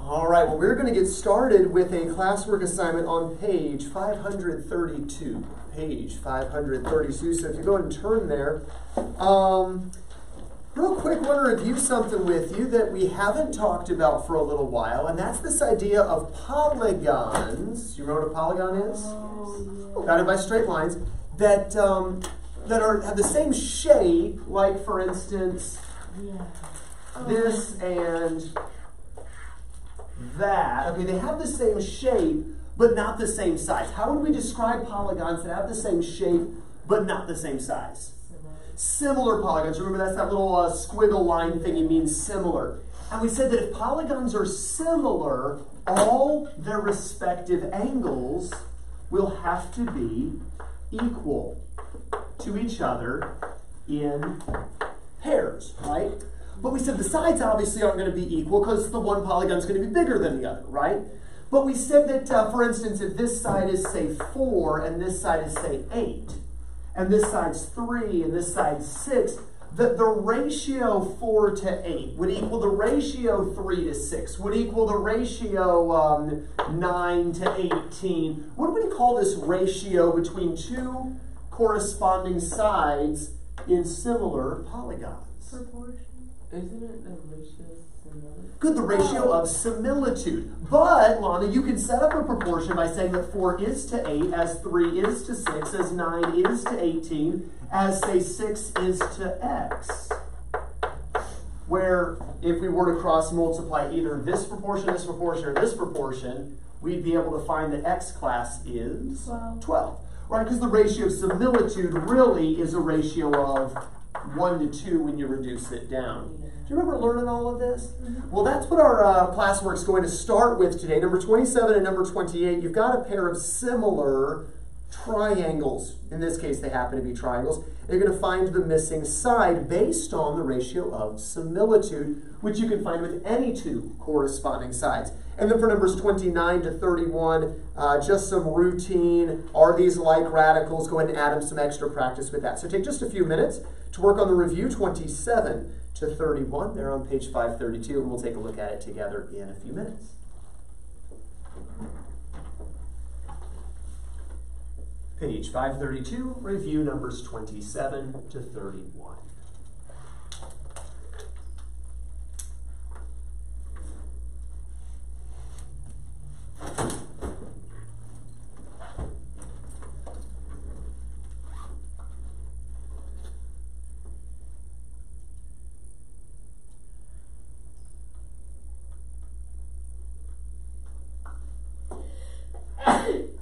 All right, well, we're going to get started with a classwork assignment on page 532. Page 532. So if you go and turn there, real quick, I want to review something with you that we haven't talked about for a little while, and that's this idea of polygons. You remember what a polygon is? Bounded by straight lines that have the same shape, like for instance, this and that. Okay, they have the same shape, but not the same size. How would we describe polygons that have the same shape, but not the same size? Similar polygons. Remember, that's that little squiggle line thing. It means similar. And we said that if polygons are similar, all their respective angles will have to be equal to each other in pairs, right? But we said the sides obviously aren't going to be equal because the one polygon is going to be bigger than the other, right? But we said that, for instance, if this side is, say, 4 and this side is, say, 8, and this side's 3 and this side's 6, that the ratio 4 to 8 would equal the ratio 3 to 6, would equal the ratio 9 to 18. What do we call this ratio between two corresponding sides in similar polygons? Proportion. Isn't it the ratio of similitude? Good, the ratio of similitude. But, Lana, you can set up a proportion by saying that 4 is to 8, as 3 is to 6, as 9 is to 18, as, say, 6 is to x. Where, if we were to cross-multiply either this proportion, or this proportion, we'd be able to find that x class is 12. Right, because the ratio of similitude really is a ratio of 1 to 2 when you reduce it down. Do you remember learning all of this? Well, that's what our classwork is going to start with today. Number 27 and number 28, you've got a pair of similar triangles. In this case, they happen to be triangles. You're going to find the missing side based on the ratio of similitude, which you can find with any two corresponding sides. And then for numbers 29 to 31, just some routine. Are these like radicals? Go ahead and add them some extra practice with that. So take just a few minutes to work on the review, 27 to 31. They're on page 532, and we'll take a look at it together in a few minutes. Page 532, review numbers 27 to 31.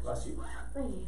Bless you. Thank you.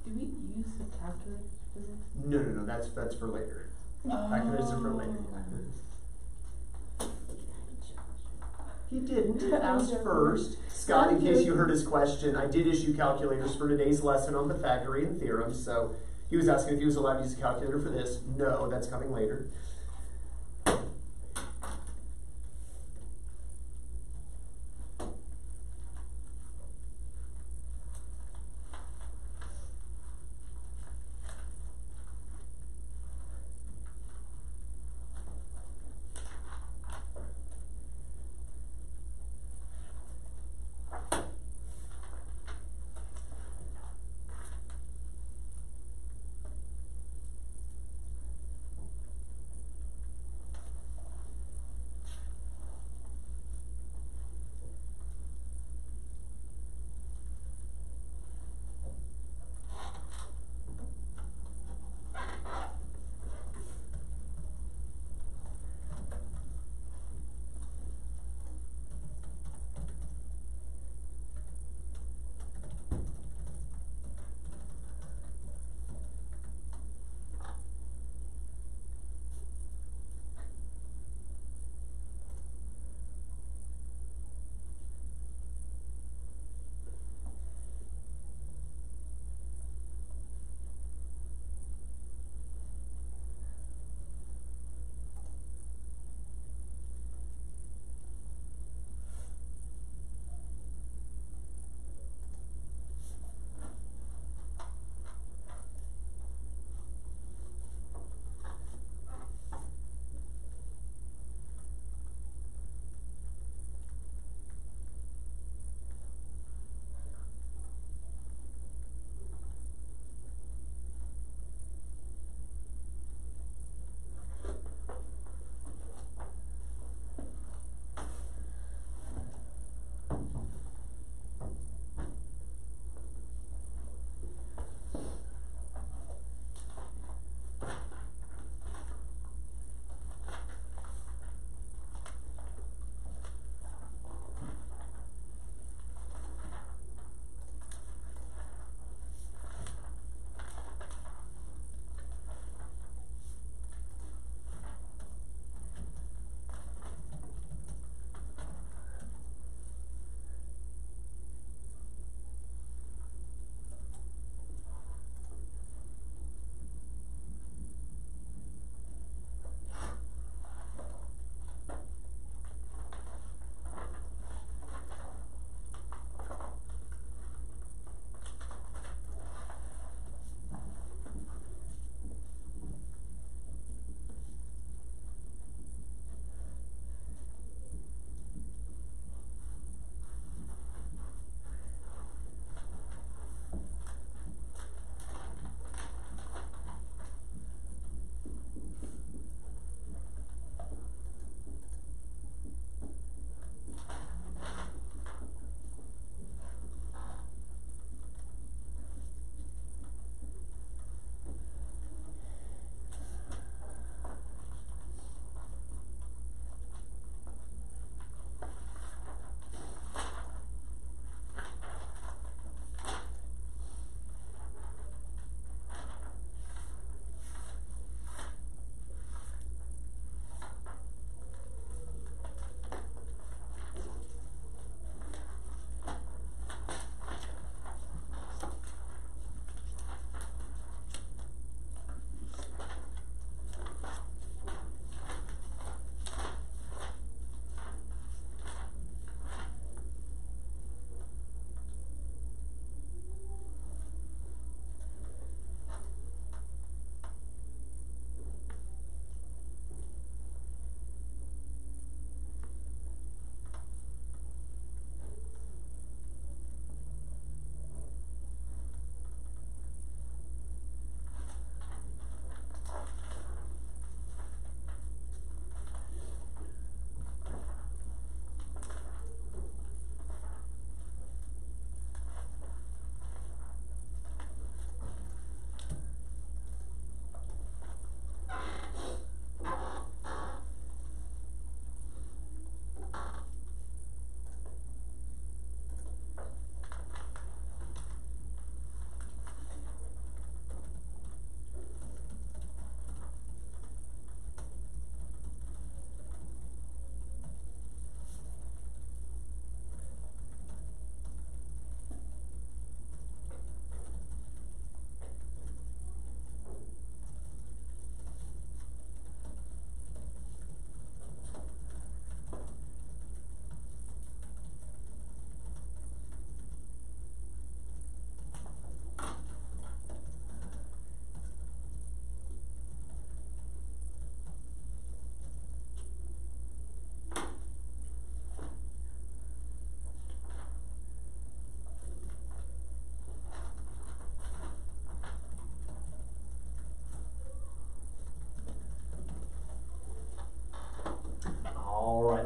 Do we use the calculator for this? No, that's for later. Calculators are for later. He didn't ask first. Scott, in case you heard his question, I did issue calculators for today's lesson on Pythagorean theorems, so he was asking if he was allowed to use a calculator for this. No, that's coming later.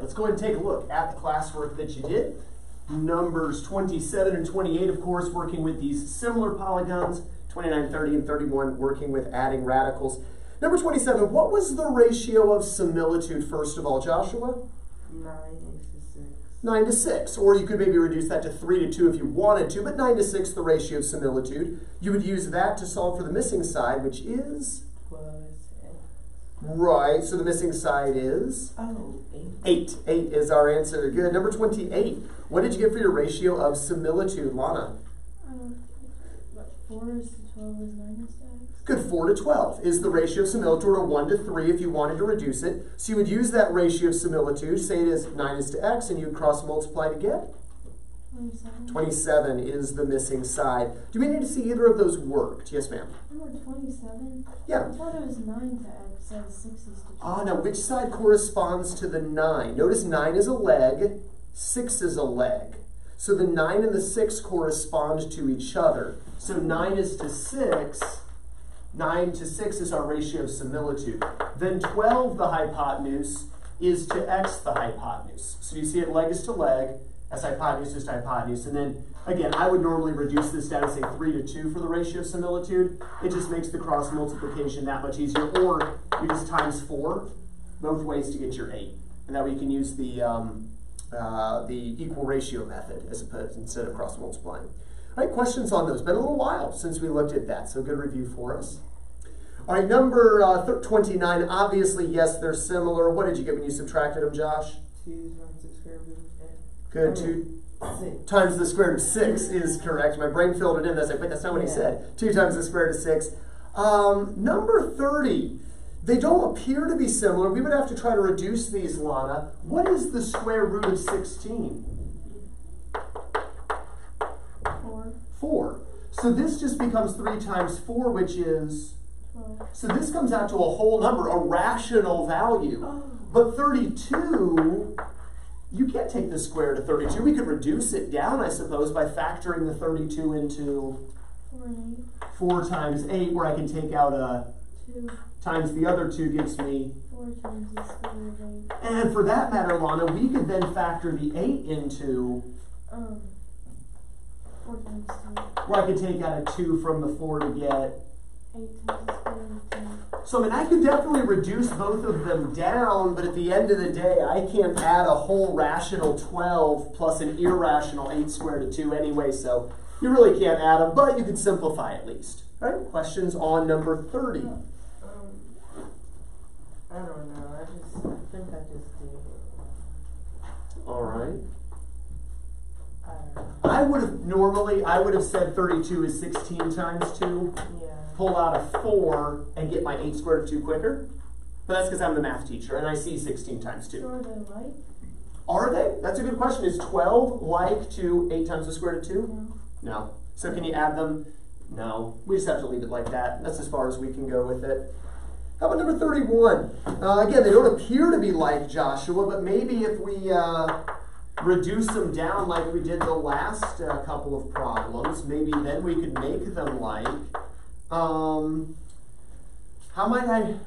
let's go ahead and take a look at the classwork that you did. Numbers 27 and 28, of course, working with these similar polygons. 29, 30, and 31, working with adding radicals. Number 27, what was the ratio of similitude, first of all, Joshua? 9 to 6. Or you could maybe reduce that to 3 to 2 if you wanted to, but 9 to 6, the ratio of similitude. You would use that to solve for the missing side, which is? Right, so the missing side is? 8. 8 is our answer. Good. Number 28. What did you get for your ratio of similitude, Lana? 4 is to 12 is 9 is to x. Good. 4 to 12 is the ratio of similitude, or 1 to 3 if you wanted to reduce it. So you would use that ratio of similitude, say it is 9 is to x, and you would cross multiply to get? 27. 27 is the missing side. Do we need to see either of those worked? Yes, ma'am. Number 27? Yeah. I thought it was 9 to x, and 6 is to 12. Now which side corresponds to the 9? Notice 9 is a leg, 6 is a leg. So the 9 and the 6 correspond to each other. So 9 is to 6, 9 to 6 is our ratio of similitude. Then 12, the hypotenuse, is to x, the hypotenuse. So you see it leg is to leg, as hypotenuse is to hypotenuse. And then, again, I would normally reduce this down to, say, 3 to 2 for the ratio of similitude. It just makes the cross multiplication that much easier. Or you just times 4, both ways to get your 8. And that way you can use the equal ratio method as opposed instead of cross multiplying. All right, questions on those? Been a little while since we looked at that, so good review for us. All right, number 29, obviously, yes, they're similar. What did you get when you subtracted them, Josh? 2 times the square root of 8. Good, 2 times the square root of 6 is correct. My brain filled it in. I was like, wait, that's not what he said. 2 times the square root of 6. Number 30, they don't appear to be similar. We would have to try to reduce these, Lana. What is the square root of 16? 4. So this just becomes 3 times 4, which is 12. So this comes out to a whole number, a rational value. But 32, you can't take the square root of 32. We could reduce it down, I suppose, by factoring the 32 into 4 and 8. 4 times 8, where I can take out a 2 times the other 2 gives me. 4 times the square root of 8. And for that matter, Lana, we could then factor the 8 into 4 times 2. where I could take out a 2 from the 4 to get 8 times the square root of 2. So, I mean, I could definitely reduce both of them down, but at the end of the day, I can't add a whole rational 12 plus an irrational 8 squared to 2 anyway, so you really can't add them, but you can simplify at least. All right, questions on number 30? I don't know. I think I just did it. All right. I don't know. I would have said 32 is 16 times 2. Yeah. Pull out a 4 and get my 8 squared of 2 quicker. But that's because I'm the math teacher and I see 16 times 2. So are they like? Are they? That's a good question. Is 12 like to 8 times the square root of 2? No. So can you add them? No. We just have to leave it like that. That's as far as we can go with it. How about number 31? Again, they don't appear to be like Joshua, but maybe if we reduce them down like we did the last couple of problems, maybe then we could make them like. How might I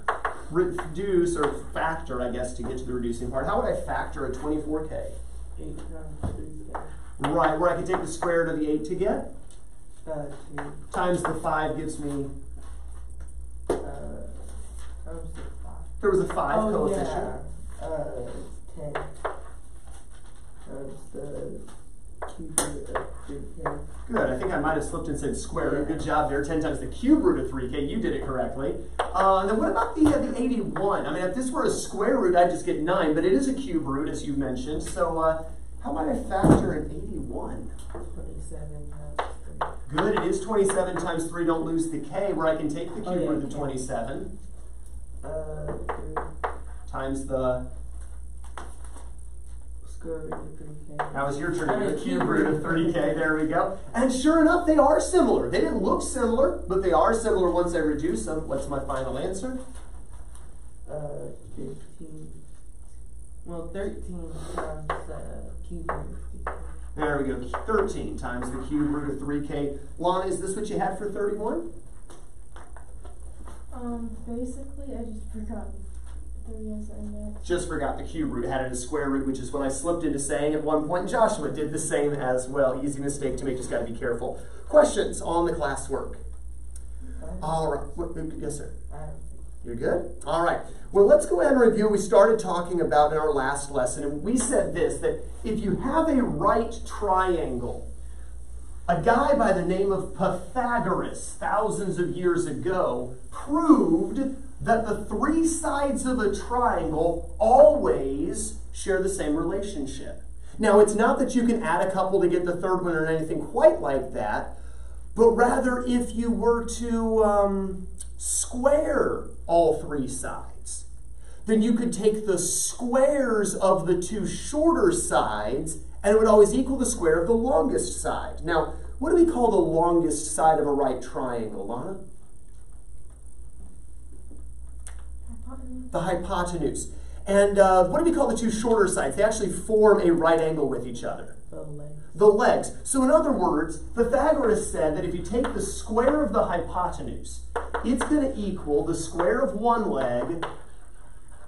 reduce or factor, I guess, to get to the reducing part? How would I factor a 24K? 8 times 3K. Right, where I could take the square root of the 8 to get? 2. Times the 5 gives me, Times the 5. there was a 5 coefficient. Yeah. 10. Times the cube root of 3K. Good, I think I might have slipped and said square root. Good job there. 10 times the cube root of 3K. You did it correctly. Then what about the 81? I mean, if this were a square root, I'd just get 9, but it is a cube root, as you mentioned. So how might I factor an 81? 27 times 3. Good, it is 27 times 3. Don't lose the K, where I can take the cube root of 27. 3. Times the... Square root of 3K. Now it's your turn. The cube root of 3K. There we go. And sure enough, they are similar. They didn't look similar, but they are similar once I reduce them. What's my final answer? 15. Well, 13 times the cube root of 3K. There we go. 13 times the cube root of 3K. Lana, is this what you had for 31? Basically, I just forgot 3 as our index. Just forgot the cube root, had it as square root, which is what I slipped into saying at one point. Joshua did the same as well. Easy mistake to make, just got to be careful. Questions on the classwork? All right. Yes, sir. You're good? All right. Well, let's go ahead and review what we started talking about in our last lesson. And we said this, that if you have a right triangle, a guy by the name of Pythagoras, thousands of years ago, proved that the 3 sides of a triangle always share the same relationship. Now, it's not that you can add a couple to get the third one or anything quite like that, but rather if you were to square all 3 sides, then you could take the squares of the 2 shorter sides and it would always equal the square of the longest side. Now, what do we call the longest side of a right triangle, Lana? Hypotenuse. The hypotenuse. And what do we call the 2 shorter sides? They actually form a right angle with each other. The legs. The legs. So in other words, Pythagoras said that if you take the square of the hypotenuse, it's going to equal the square of one leg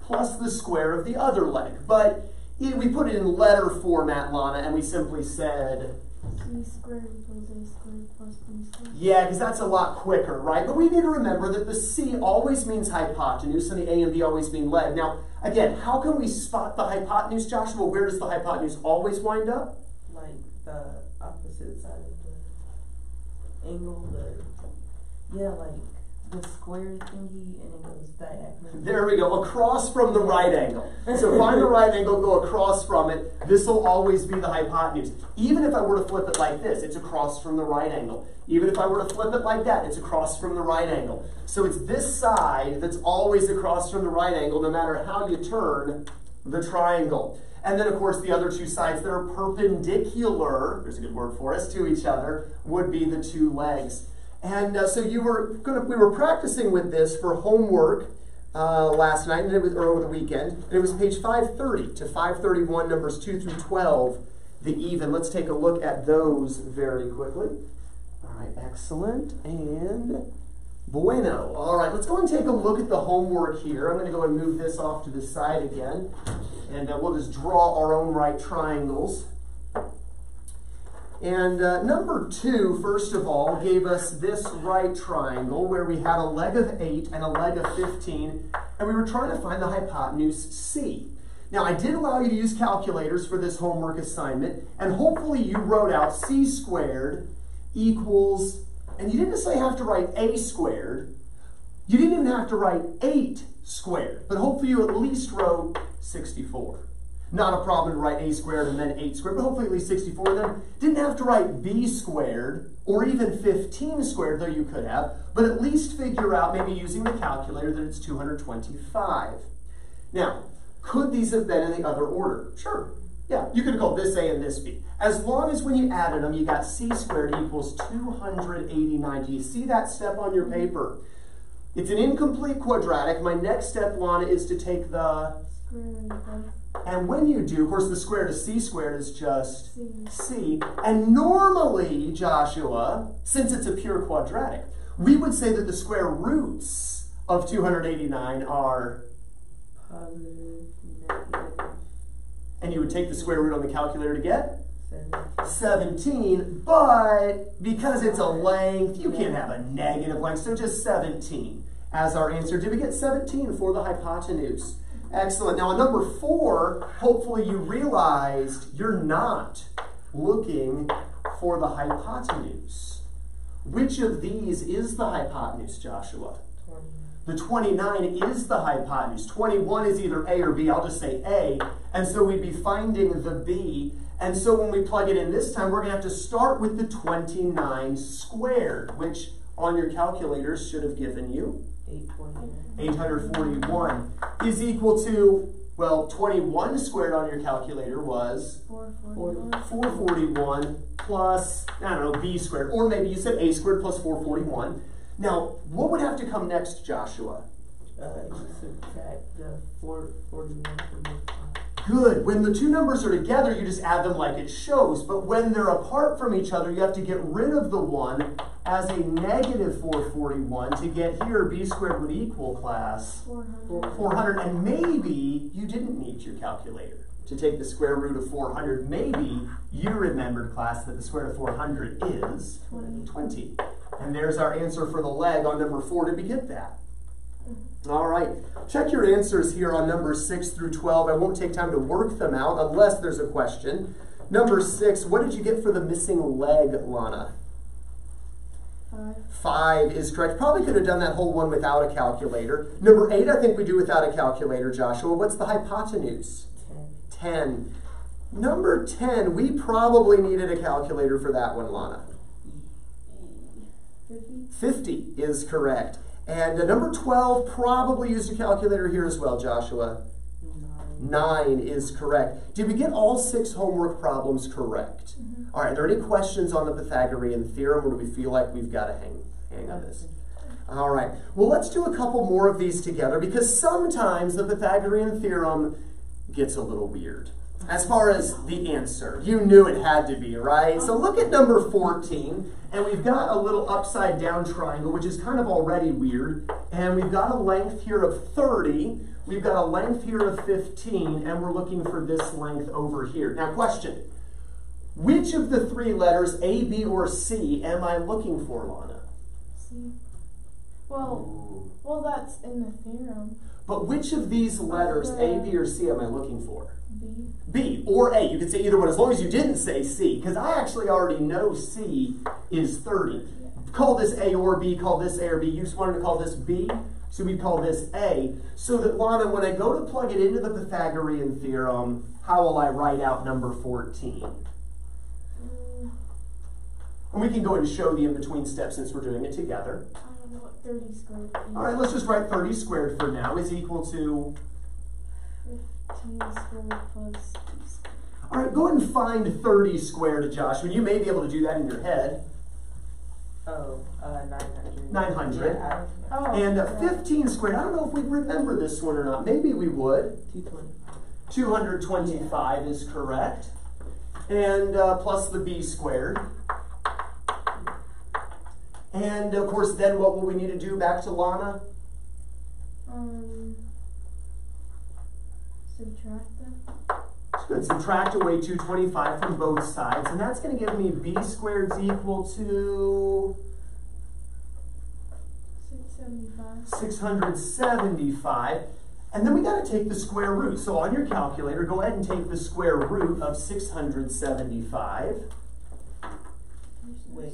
plus the square of the other leg. But we put it in letter format, Lana, and we simply said... C squared equals A squared plus B squared. Yeah, because that's a lot quicker, right? But we need to remember that the C always means hypotenuse and the A and B always mean leg. Now, again, how can we spot the hypotenuse, Joshua? Where does the hypotenuse always wind up? Like the opposite side of the angle, like the square thingy, and it goes diagonal. There we go, across from the right angle. So find the right angle, go across from it. This will always be the hypotenuse. Even if I were to flip it like this, it's across from the right angle. Even if I were to flip it like that, it's across from the right angle. So it's this side that's always across from the right angle, no matter how you turn the triangle. And then, of course, the other 2 sides that are perpendicular, there's a good word for us, to each other, would be the 2 legs. And so we were practicing with this for homework last night, and or over the weekend. And it was page 530 to 531, numbers 2 through 12, the even. Let's take a look at those very quickly. All right, excellent. And bueno. All right, let's go and take a look at the homework here. I'm going to go and move this off to the side again. And we'll just draw our own right triangles. And number 2, first of all, gave us this right triangle where we had a leg of 8 and a leg of 15, and we were trying to find the hypotenuse C. Now, I did allow you to use calculators for this homework assignment, and hopefully you wrote out C squared equals, and you didn't necessarily have to write A squared, you didn't even have to write 8 squared, but hopefully you at least wrote 64. Not a problem to write A squared and then 8 squared, but hopefully at least 64. And then didn't have to write B squared or even 15 squared, though you could have, but at least figure out, maybe using the calculator, that it's 225. Now, could these have been in the other order? Sure. Yeah, you could have called this A and this B. As long as when you added them, you got C squared equals 289. Do you see that step on your paper? It's an incomplete quadratic. My next step, Lana, is to take the... And when you do, of course, the square root of C squared is just C. And normally, Joshua, since it's a pure quadratic, we would say that the square roots of 289 are... Positive, negative. And you would take the square root on the calculator to get? 17. But because it's a length, you can't have a negative length, so just 17 as our answer. Did we get 17 for the hypotenuse? Excellent. Now on number 4, hopefully you realized you're not looking for the hypotenuse. Which of these is the hypotenuse, Joshua? 20. The 29 is the hypotenuse. 21 is either A or B. I'll just say A. And so we'd be finding the B. And so when we plug it in this time, we're going to have to start with the 29 squared, which on your calculators should have given you 841 is equal to, well, 21 squared on your calculator was 441 plus, I don't know, B squared. Or maybe you said A squared plus 441. Now, what would have to come next, Joshua? Subtract the 441 from the 5. Good. When the two numbers are together, you just add them like it shows. But when they're apart from each other, you have to get rid of the 1 as a negative 441 to get here b squared would equal, class, 400. And maybe you didn't need your calculator to take the square root of 400. Maybe you remembered, class, that the square root of 400 is 20. And there's our answer for the leg on number 4. Did we get that? All right, check your answers here on numbers 6 through 12. I won't take time to work them out unless there's a question. Number 6, what did you get for the missing leg, Lana? 5. 5 is correct. Probably could have done that whole one without a calculator. Number 8, I think we do without a calculator, Joshua. What's the hypotenuse? 10. Number 10, we probably needed a calculator for that one, Lana. 50 is correct. And number 12, probably used a calculator here as well, Joshua. 9 is correct. Did we get all 6 homework problems correct? All right, are there any questions on the Pythagorean theorem, or do we feel like we've got to hang on this? All right, well, let's do a couple more of these together, because sometimes the Pythagorean theorem gets a little weird. As far as the answer, you knew it had to be, right? So look at number 14, and we've got a little upside down triangle, which is kind of already weird, and we've got a length here of 30, we've got a length here of 15, and we're looking for this length over here. Now, question, which of the 3 letters, A, B, or C, am I looking for, Lana? C. Well, that's in the theorem. But which of these letters, A, B, or C, am I looking for? B. B or A. You could say either one as long as you didn't say C, because I actually already know C is 30. Yeah. Call this A or B, call this A or B. You just wanted to call this B, so we'd call this A. So that, Lana, when I go to plug it into the Pythagorean theorem, how will I write out number 14? And we can go ahead and show the in-between steps since we're doing it together. I don't know what 30 squared is. All right, let's just write 30 squared for now is equal to 15 squared plus 2 squared. All right, go ahead and find 30 squared, Joshua. You may be able to do that in your head. 900. 900. Yeah, And 15 squared, I don't know if we'd remember this one or not. Maybe we would. 225 is correct. And plus the b squared. And of course, then what will we need to do back to Lana? Subtract them. Good. Subtract away 225 from both sides, and that's going to give me b squared is equal to 675. And then we got to take the square root. So on your calculator, go ahead and take the square root of 675. Wait.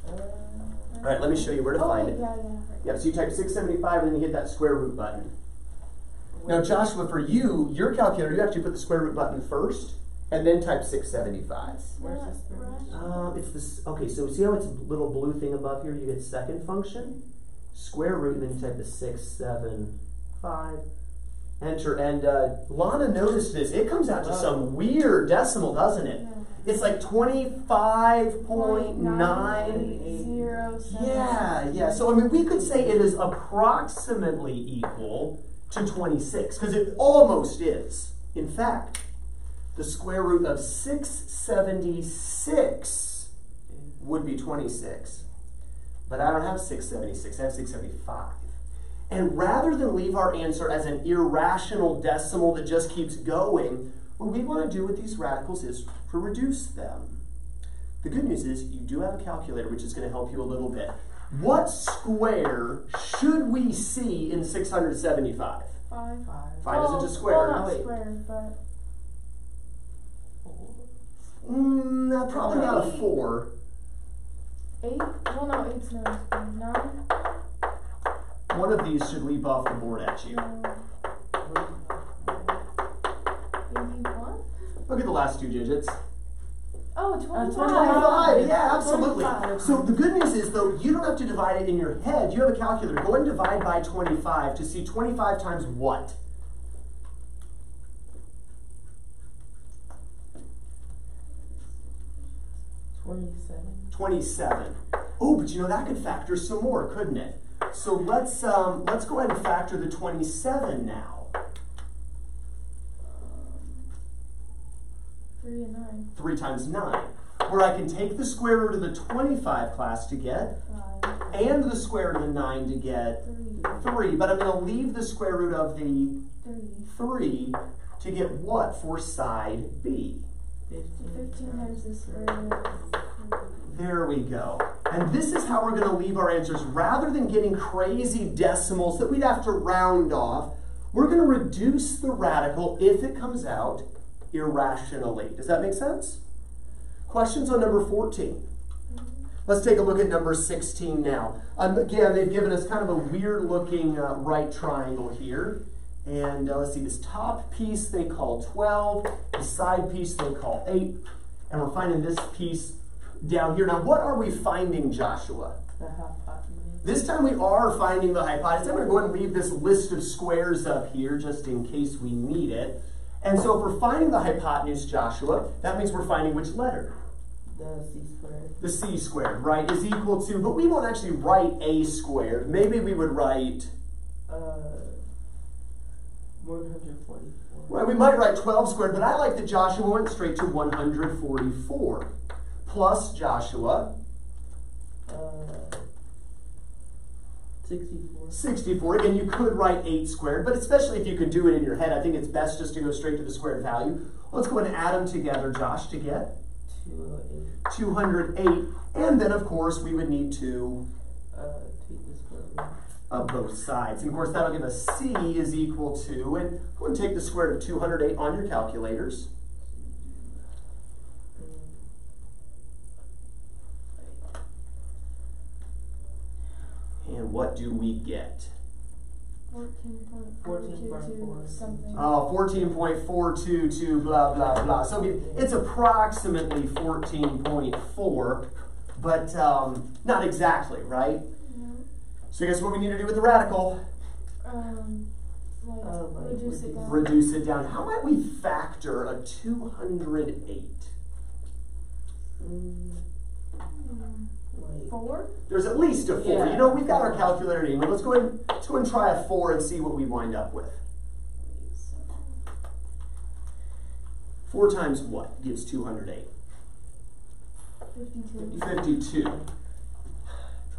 All right, let me show you where to find it. Yeah, so you type 675 and then you hit that square root button. Now, Joshua, for you, your calculator, you actually put the square root button first and then type 675. Where's this? It's this. Okay, so see how it's a little blue thing above here? You get second function, square root, and then you type the 675. Enter, and Lana noticed this. It comes out to some weird decimal, doesn't it? Yeah. It's like 25.9. Yeah. So I mean, we could say it is approximately equal to 26 because it almost is. In fact, the square root of 676 would be 26. But I don't have 676, I have 675. And rather than leave our answer as an irrational decimal that just keeps going, what we want to do with these radicals is to reduce them. The good news is you do have a calculator, which is going to help you a little bit. What square should we see in 675? 5. 5 isn't a square. Well, not squared, but... Probably not a 4. 8? Well, no, 8's not a square. 9? One of these should leap off the board at you. 81? Look at the last 2 digits. Oh, 25. 25, yeah, absolutely. 25. So the good news is, though, you don't have to divide it in your head. You have a calculator. Go ahead and divide by 25 to see 25 times what? 27. Oh, but you know, that could factor some more, couldn't it? So let's go ahead and factor the 27 now. 3 times 9. Where I can take the square root of the 25 class to get, 5. and the square root of the 9 to get 3. But I'm going to leave the square root of the 3 to get what for side B? 15 times the square root of 3. There we go. And this is how we're going to leave our answers. Rather than getting crazy decimals that we'd have to round off, we're going to reduce the radical if it comes out irrationally. Does that make sense? Questions on number 14? Let's take a look at number 16 now. Again, they've given us kind of a weird looking right triangle here. And let's see, this top piece they call 12, the side piece they call 8, and we're finding this piece down here. Now, what are we finding, Joshua? The hypotenuse. This time we are finding the hypotenuse. I'm going to go ahead and leave this list of squares up here just in case we need it. And so if we're finding the hypotenuse, Joshua, that means we're finding which letter? The C squared. The C squared, right, is equal to, but we won't actually write A squared. Maybe we would write 144. Well, we might write 12 squared, but I like that Joshua went straight to 144. Plus Joshua. 64. 64. Again, you could write 8 squared, but especially if you can do it in your head, I think it's best just to go straight to the squared value. Let's go ahead and add them together, Josh, to get 208. 208. And then, of course, we would need to take the square root of both sides. And of course, that'll give us C is equal to, and go and take the square root of 208 on your calculators. And what do we get? 14.422 something. Oh, 14.422, blah, blah, blah. So it's approximately 14.4, but not exactly, right? No. So guess what we need to do with the radical? Reduce it down. Reduce it down. How might we factor a 208? 4? There's at least a 4. Yeah. You know, we've got our calculator in. Let's go ahead and try a 4 and see what we wind up with. 4 times what gives 208? 52. 52.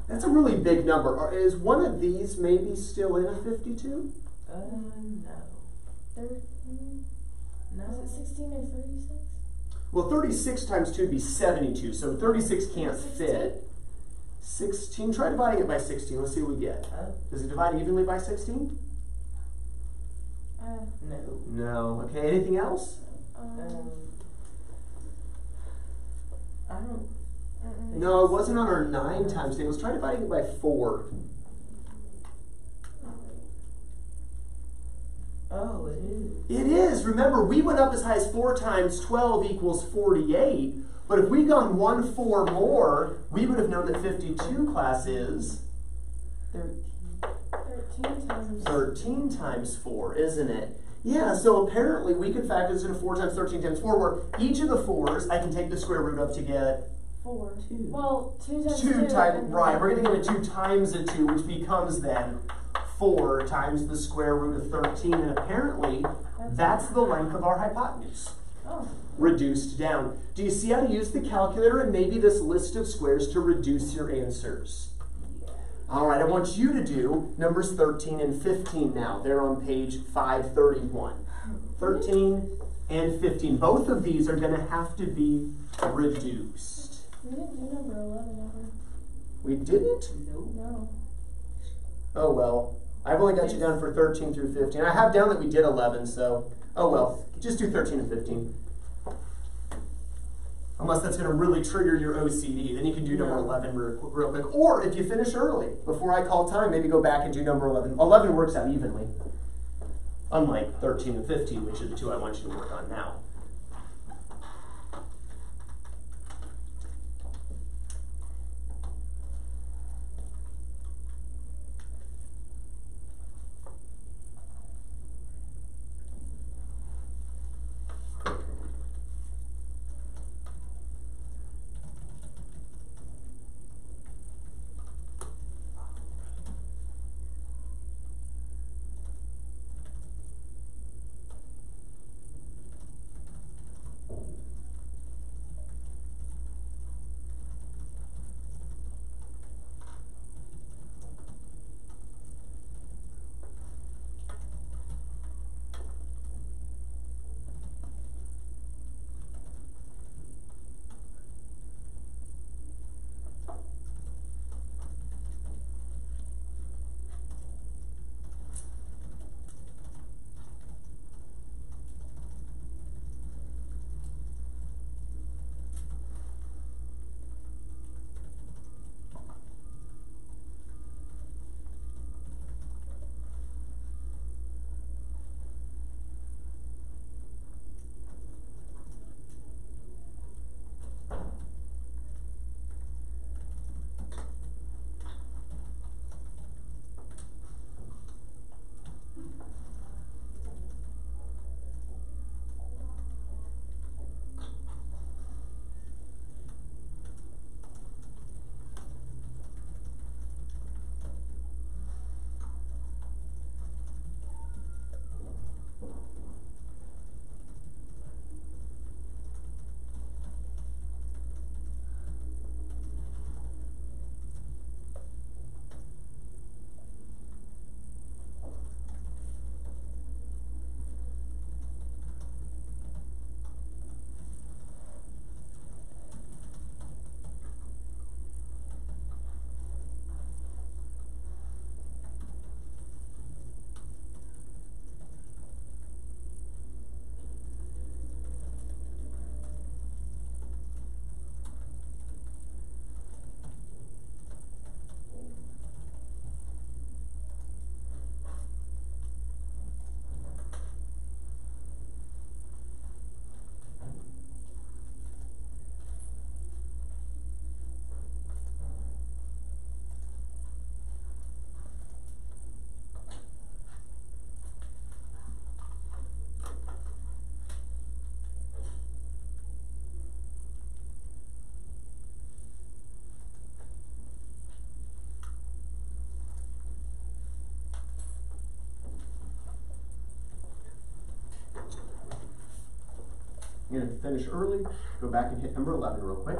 That's a really big number. Is one of these maybe still in a 52? no. 13? No. Is it 16 or 36? Well, 36 times 2 would be 72, so 36 can't fit. 16, try dividing it by 16. Let's see what we get. Does it divide evenly by 16? No. No. Okay, anything else? I don't. No, it wasn't on our 9 times table. Let's try dividing it by 4. Oh, it is. It is. Remember, we went up as high as 4 times 12 equals 48. But if we'd gone 1 4 more, we would have known that 52 class is 13 times 13 times 4, isn't it? Yeah, so apparently we could factor this into 4 times 13 times 4, where each of the 4s I can take the square root of to get 4. 2. Well, 2 times 2 2. times, right, we're going to get a 2 times a 2, which becomes then 4 times the square root of 13, and apparently that's the length of our hypotenuse. Oh. Reduced down. Do you see how to use the calculator and maybe this list of squares to reduce your answers? All right, I want you to do numbers 13 and 15 now. They're on page 531. 13 and 15. Both of these are going to have to be reduced. We didn't do number 11 ever. We didn't? No. Oh, well. I've only got you down for 13 through 15. I have down that we did 11, so, oh well. Just do 13 and 15. Unless that's going to really trigger your OCD. Then you can do number 11 real quick. Or if you finish early, before I call time, maybe go back and do number 11. 11 works out evenly. Unlike 13 and 15, which are the two I want you to work on now. You're going to finish early. Go back and hit number 11 real quick.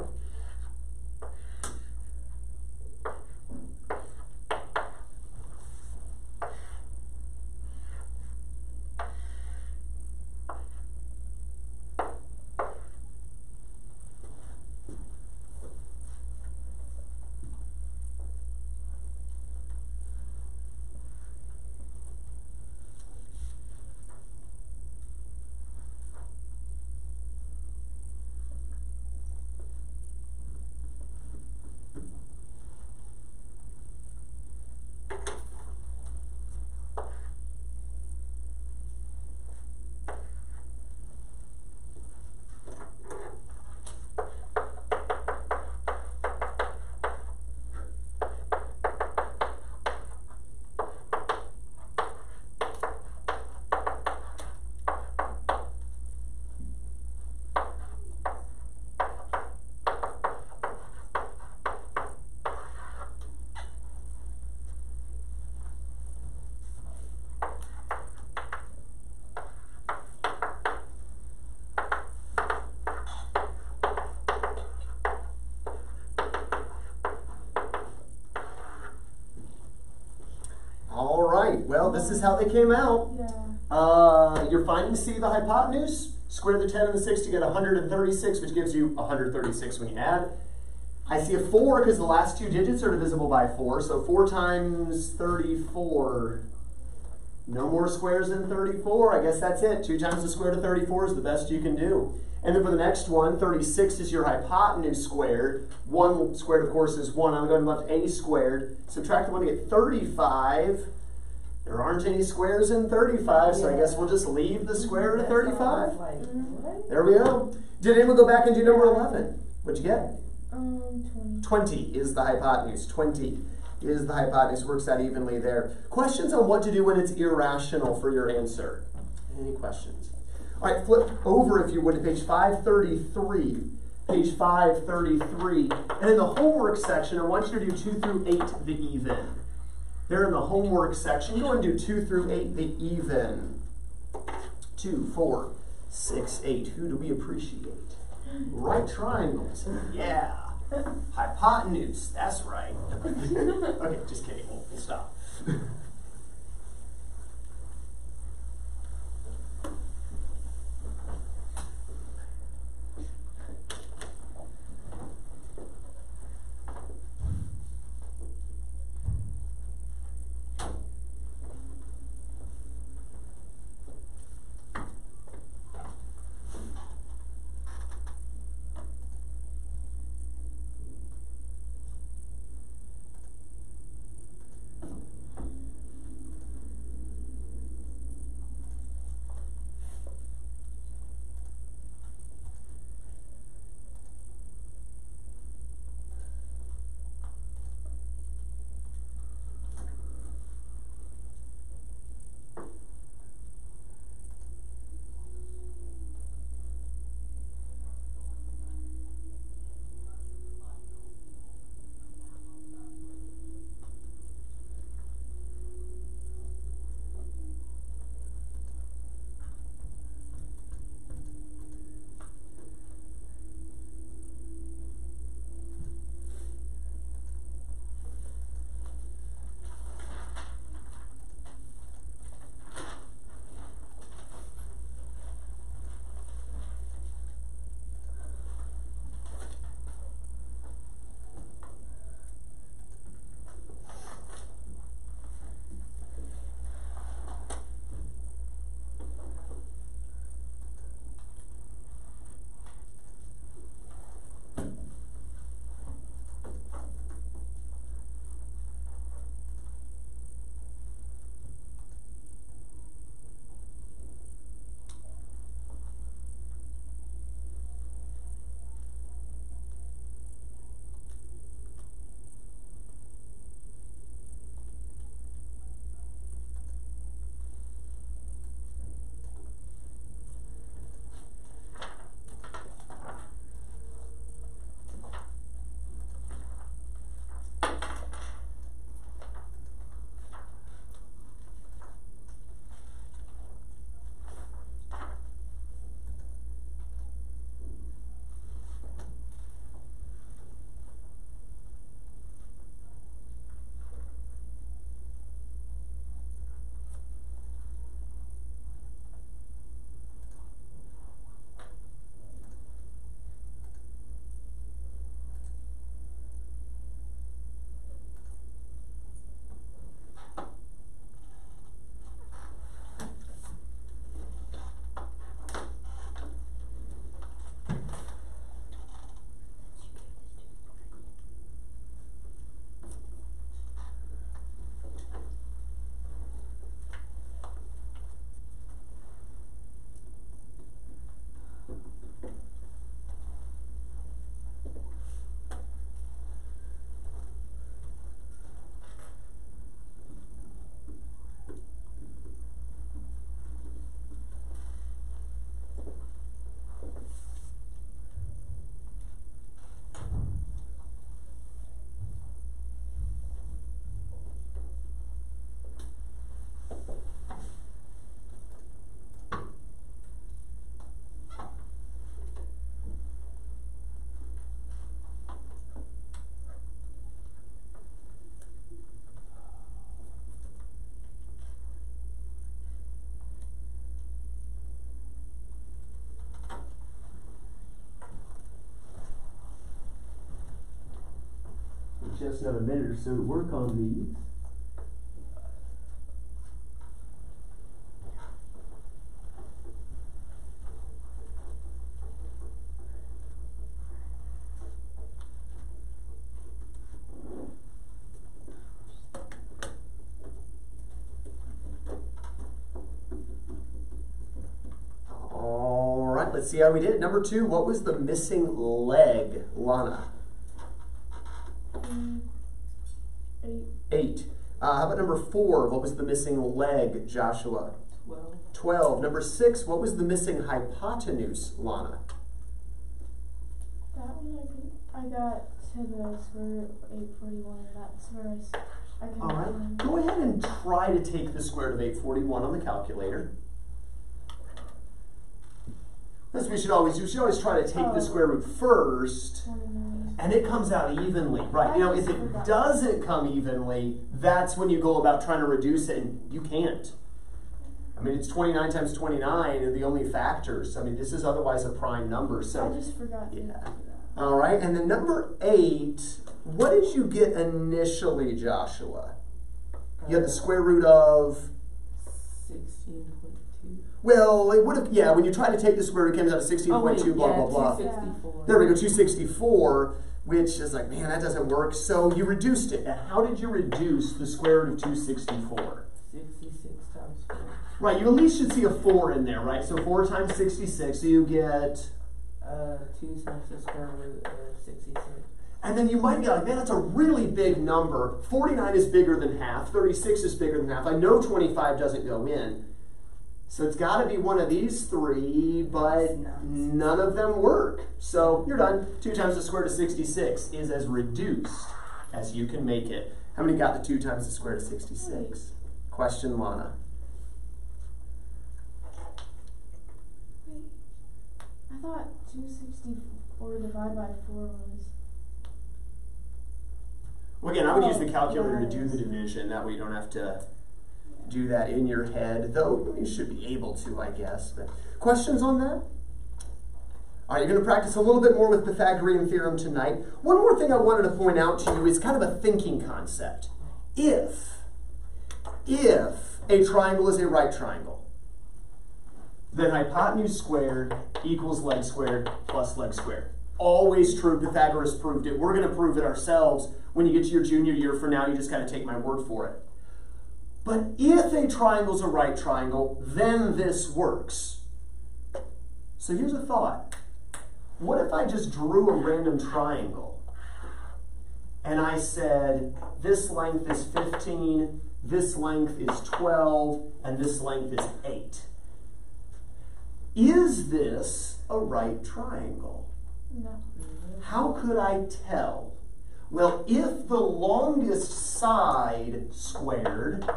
Well, this is how they came out. Yeah. You're finding C, the hypotenuse. Square the 10 and the 6 to get 136, which gives you 136 when you add. I see a 4 because the last two digits are divisible by 4. So 4 times 34. No more squares than 34. I guess that's it. 2 times the square root of 34 is the best you can do. And then for the next one, 36 is your hypotenuse squared. 1 squared, of course, is 1. I'm going to left a squared. Subtract the 1 to get 35. There aren't any squares in 35, so I guess we'll just leave the square root of 35. There we go. Did anyone go back and do number 11? What'd you get? 20. 20 is the hypotenuse. 20 is the hypotenuse. Works out evenly there. Questions on what to do when it's irrational for your answer? Any questions? All right, flip over, if you would, to page 533. Page 533. And in the homework section, I want you to do 2 through 8, the even. There in the homework section, go and do 2 through 8, the even. 2, 4, 6, 8. Who do we appreciate? Right triangles. Yeah. Hypotenuse. That's right. Okay, just kidding. We'll stop. just another minute or so to work on these. All right, let's see how we did. Number 2, what was the missing leg, Lana? 8. 8. How about number 4? What was the missing leg, Joshua? 12. 12. Number 6, what was the missing hypotenuse, Lana? That one I got to the square root of 841, and that's where I couldn't All right, find. go ahead and try to take the square root of 841 on the calculator. That's what we should always do. We should always try to take the square root first, 29. and it comes out evenly, right? You know, if it doesn't come evenly, that's when you go about trying to reduce it, and you can't. I mean, it's 29 times 29 are the only factors. I mean, this is otherwise a prime number, so. I just forgot to do that. All right, and then number 8, what did you get initially, Joshua? You had the square root of? 16.2. Well, it would have, yeah, when you try to take the square root, it comes out to 16.2, blah, blah, blah. 264. There we go, 264, which is like, man, that doesn't work. So you reduced it. Now, how did you reduce the square root of 264? 66 times 4. Right, you at least should see a 4 in there, right? So 4 times 66, so you get? 2 times the square root of 66. And then you might be like, man, that's a really big number. 49 is bigger than half. 36 is bigger than half. I know 25 doesn't go in. So it's got to be one of these 3, but none of them work. So you're done. 2 times the square root of 66 is as reduced as you can make it. How many got the 2 times the square root of 66? Question, Lana. Wait. I thought 264 divided by 4 was. Well, again, I would use the calculator to do the division. That way you don't have to do that in your head, though you should be able to, I guess. But questions on that? All right, you're going to practice a little bit more with Pythagorean theorem tonight. One more thing I wanted to point out to you is kind of a thinking concept. If a triangle is a right triangle, then hypotenuse squared equals leg squared plus leg squared. Always true. Pythagoras proved it. We're going to prove it ourselves when you get to your junior year. For now, you just got to take my word for it. But if a triangle is a right triangle, then this works. So here's a thought. What if I just drew a random triangle and I said this length is 15, this length is 12, and this length is 8? Is this a right triangle? No. How could I tell? Well, if the longest side squared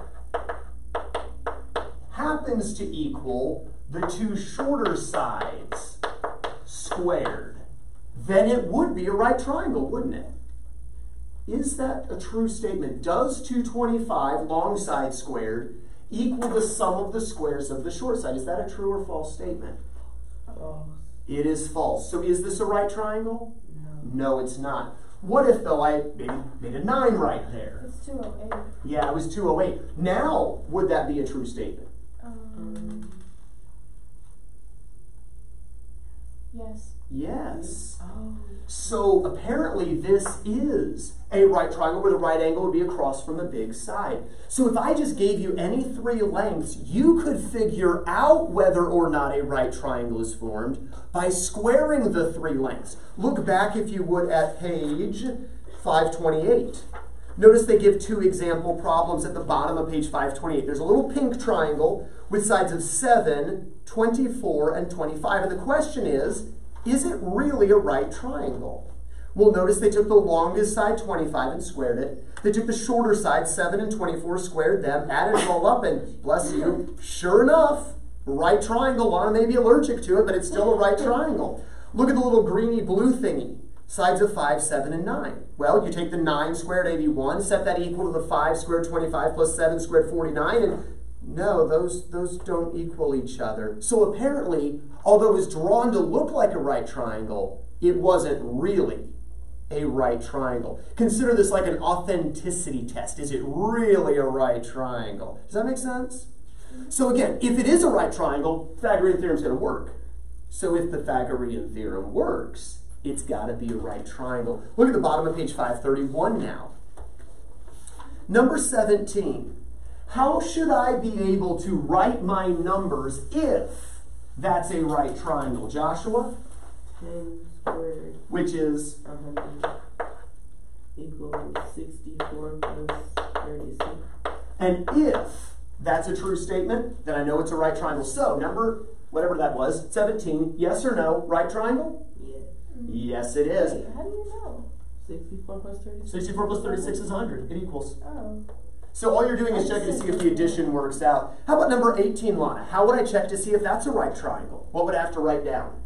happens to equal the 2 shorter sides squared, then it would be a right triangle, wouldn't it? Is that a true statement? Does 225 long side squared equal the sum of the squares of the short side? Is that a true or false statement? False. It is false. So is this a right triangle? No. No, it's not. What if, though, I made a 9 right there? It's 208. Yeah, it was 208. Now, would that be a true statement? Yes. Yes. Oh. So apparently this is a right triangle where the right angle would be across from the big side. So if I just gave you any 3 lengths, you could figure out whether or not a right triangle is formed by squaring the 3 lengths. Look back, if you would, at page 528. Notice they give 2 example problems at the bottom of page 528. There's a little pink triangle with sides of 7, 24, and 25. And the question is it really a right triangle? Well, notice they took the longest side, 25, and squared it. They took the shorter side, 7 and 24, squared them, added it all up, and bless you, sure enough, right triangle. Lana may be allergic to it, but it's still a right triangle. Look at the little greeny blue thingy. Sides of 5, 7, and 9. Well, you take the 9 squared 81, set that equal to the 5 squared 25 plus 7 squared 49, and no, those don't equal each other. So apparently, although it was drawn to look like a right triangle, it wasn't really a right triangle. Consider this like an authenticity test. Is it really a right triangle? Does that make sense? So again, if it is a right triangle, Pythagorean theorem is going to work. So if Pythagorean theorem works, it's got to be a right triangle. Look at the bottom of page 531 now. Number 17. How should I be able to write my numbers if that's a right triangle? Joshua? 10 squared. Which is? 100 equals 64 plus 36. And if that's a true statement, then I know it's a right triangle. So, number, whatever that was, 17, yes or no, right triangle? Yeah. Yes, it is. Wait, how do you know? 64 plus 36. 64 plus 36 is 100. It equals. Oh. So all you're doing is checking to see if the addition works out. How about number 18, Lana? How would I check to see if that's a right triangle? What would I have to write down?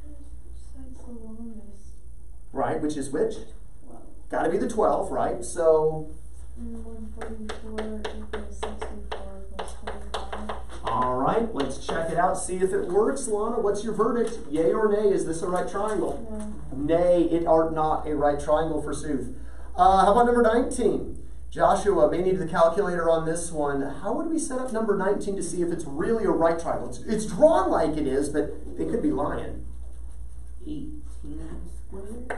Which side's the longest? Right, which is which? 12. Got to be the 12, right? So, 144 equals 64 plus 25. all right, let's check it out, see if it works. Lana, what's your verdict? Yay or nay? Is this a right triangle? No. Nay, it art not a right triangle, forsooth. How about number 19? Joshua may need the calculator on this one. How would we set up number 19 to see if it's really a right triangle? It's drawn like it is, but they could be lying. 18 squared,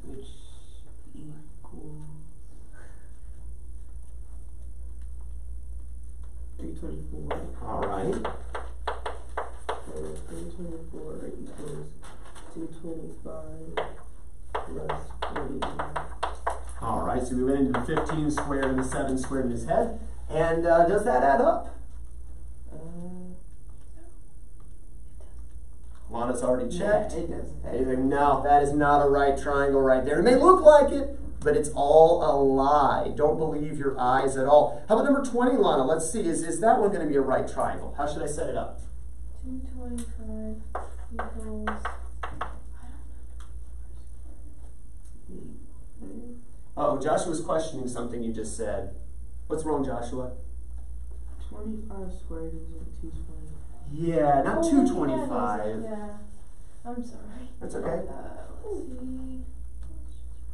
which equals 324. All right. So 324 equals 225 plus 49. All right, so we went into the 15 squared and the 7 squared in his head. And does that add up? Lana's already checked. Yeah, it doesn't. Anything? No, that is not a right triangle right there. It may look like it, but it's all a lie. Don't believe your eyes at all. How about number 20, Lana? Let's see. Is that one going to be a right triangle? How should I set it up? 225 equals. Uh-oh, Joshua's questioning something you just said. What's wrong, Joshua? 25 squared isn't 220. Yeah, not Oh, 225. Yeah, I'm sorry. That's okay. Let's see.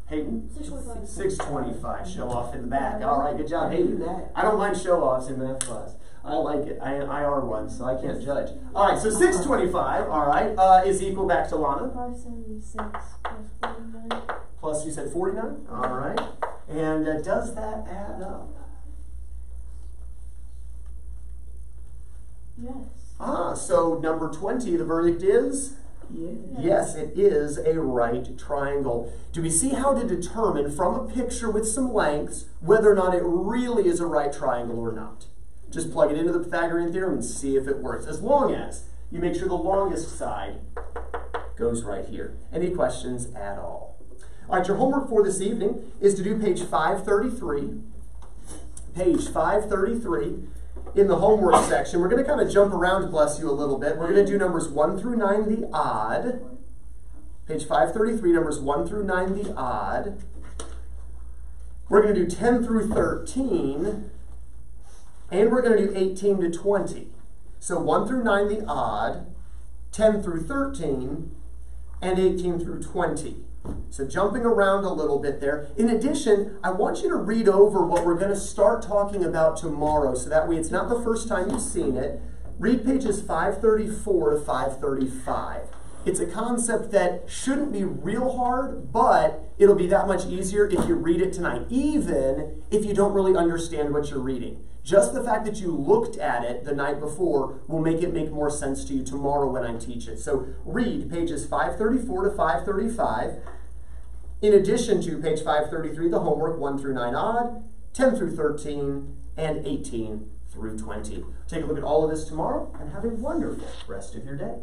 Hayden? 625. 625. Show off in the back. All right, good job, Hayden. that. I don't mind show offs in math class. I like it. I are one, so I can't judge. All right, so 625, all right, is equal back to Lana. 576 plus 49. Plus, you said 49? All right. And does that add up? Yes. So number 20, the verdict is? Yeah. Yes, it is a right triangle. Do we see how to determine from a picture with some lengths whether or not it really is a right triangle or not? Just plug it into the Pythagorean theorem and see if it works, as long as you make sure the longest side goes right here. Any questions at all? All right, your homework for this evening is to do page 533. Page 533 in the homework section. We're going to kind of jump around, bless you, a little bit. We're going to do numbers 1 through 9, the odd. Page 533, numbers 1 through 9, the odd. We're going to do 10 through 13. And we're going to do 18 to 20. So 1 through 9, the odd, 10 through 13, and 18 through 20. So jumping around a little bit there. In addition, I want you to read over what we're going to start talking about tomorrow, so that way it's not the first time you've seen it. Read pages 534 to 535. It's a concept that shouldn't be real hard, but it'll be that much easier if you read it tonight, even if you don't really understand what you're reading. Just the fact that you looked at it the night before will make it make more sense to you tomorrow when I teach it. So read pages 534 to 535. In addition to page 533, the homework 1 through 9 odd, 10 through 13, and 18 through 20. Take a look at all of this tomorrow and have a wonderful rest of your day.